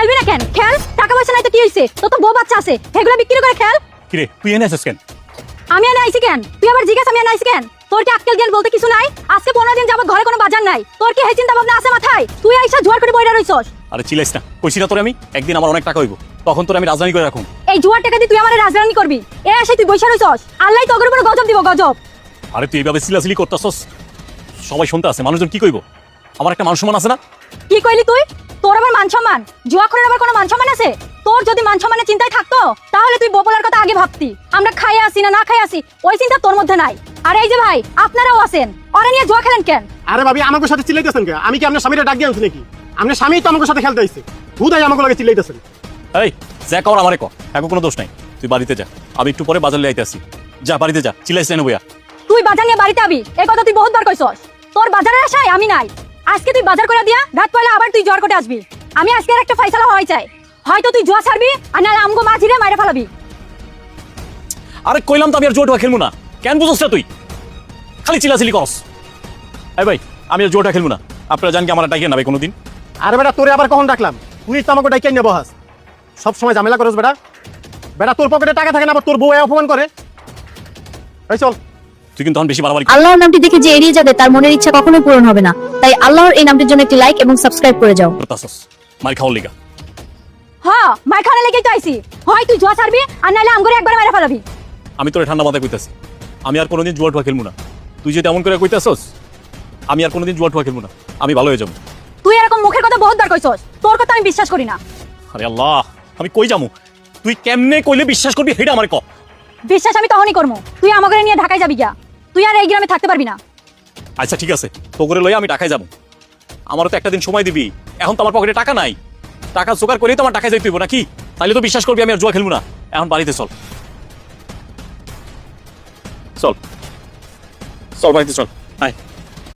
খেলবি না কেন? খেল, টাকা পয়সা নাই তো কি হইছে? তোর তো বউ বাচ্চা আছে, এগুলো বিক্রি করে খেল। কি রে তুই এনে আসিস কেন? আমি এনে আইছি কেন? তুই আবার জিজ্ঞাসা আমি এনে আইছি কেন? তোর কি আক্কেল জ্ঞান বলতে কিছু নাই? আজকে 15 দিন যাবত ঘরে কোনো বাজার নাই, তোর কি এই চিন্তা ভাবনা আছে মাথায়? তুই আইসা জোয়ার করে বইরা রইছস। আরে চিল্লাইস না, কইছি না তোরে আমি একদিন আমার অনেক টাকা হইব, তখন তোরে আমি রাজধানী করে রাখুম। এই জুয়ার টাকা দিয়ে তুই আমারে রাজরানি করবি? এ এসে তুই বইসা রইছস, আল্লাহই তোর উপর গজব দিব, গজব। আরে তুই এইভাবে চিল্লাচিলি করতাছস, সবাই শুনতে আছে, মানুষজন কি কইব? আমার একটা মান সম্মান আছে না? কি কইলি তুই? তোর আবার মান সম্মান? জুয়াখোরের আবার কোনো মান সম্মান আছে? তোর যদি মান সম্মানের চিন্তায় থাকতো তাহলে তুই বপলার কথা আগে ভাবতি। আমরা খাই আসি না না খাই আসি ওই চিন্তা তোর মধ্যে নাই। আর এই যে ভাই, আপনারাও আছেন, ওরা নিয়ে জুয়া খেলেন কেন? আরে ভাবি আমাদের সাথে চিল্লাইতেছেন কে? আমি কি আপনার স্বামীরে ডাক দিয়ে আনছি নাকি? আপনার স্বামী তো আমাদের সাথে খেলতে আইছে, হুদাই আমাকে লাগে চিল্লাইতেছেন। এই যা কর আমারে কর, এখন কোনো দোষ নাই, তুই বাড়িতে যা, আমি একটু পরে বাজার লিয়ে আইতাছি। যা বাড়িতে যা, চিল্লাইছ না বইয়া। তুই বাজার নিয়ে বাড়িতে আবি, এই কথা তুই বহুতবার কইছস। তোর বাজারের আশায় আমি নাই। আজকে তুই বাজার করে দিয়া রাত পয়লা আবার তুই জ্বর করে আসবি। আমি আজকে আর একটা ফয়সালা হওয়াই চাই, হয়তো তুই জুয়া ছাড়বি আর নাহলে আমগো মাঝিরে মাইরে ফেলাবি। আরে কইলাম তো আমি আর জুয়াটা খেলবো না, কেন বুঝছ না তুই? খালি চিল্লাচিলি করস। এই ভাই আমি আর জুয়াটা খেলবো না, আপনারা জান কি আমার ডাইকে না ভাই কোনোদিন? আরে বেটা তোরে আবার কখন ডাকলাম? তুই তো আমাকে ডাইকে নিয়ে বহাস, সব সময় ঝামেলা করস বেটা। বেটা তোর পকেটে টাকা থাকে না, আবার তোর বউ অপমান করে। এই চল। তুই কিন্তু তখন বেশি বাড়াবাড়ি আল্লাহর নামটি দেখে যে এড়িয়ে যাবে তার মনের ইচ্ছা কখনোই পূরণ হবে না। তাই আল্লাহর এই নামটির জন্য একটি লাইক এবং সাবস্ক্রাইব করে যাও। করতাছস, মার খাওয়ার লিগা। হ্যাঁ, মার খাওয়া লেগেই তো আইছি। হয় তুই জুয়া ছাড়বি আর নাহলে আমগরে একবার মাইরে ফেলাবি। আমি তোরে ঠান্ডা মাথায় কইতাছি, আমি আর কোনোদিন জুয়া টুয়া খেলবো না। তুই যদি এমন করে কইতাছস, আমি আর কোনোদিন জুয়া টুয়া খেলবো না, আমি ভালো হয়ে যাবো। তুই এরকম মুখের কথা বহুতবার কইছস, তোর কথা আমি বিশ্বাস করি না। আরে আল্লাহ, আমি কই যামু? তুই কেমনে কইলে বিশ্বাস করবি হেডা আমারে ক। বিশ্বাস আমি তখনই করবো, তুই আমাকে নিয়ে ঢাকায় যাবি গিয়া। তুই আর এই গ্রামে থাকতে পারবি না। আচ্ছা ঠিক আছে, তো করে লইয়া আমি ঢাকায় যাবো। আমারও তো একটা দিন সময় দিবি, এখন তো আমার পকেটে টাকা নাই, টাকা জোগাড় করেই তো আমার ঢাকায় যাইতে হইব নাকি? তাইলে তো বিশ্বাস করবি আমি আর জুয়া খেলবো না। এখন বাড়িতে চল, চল চল বাড়িতে চল, আয়।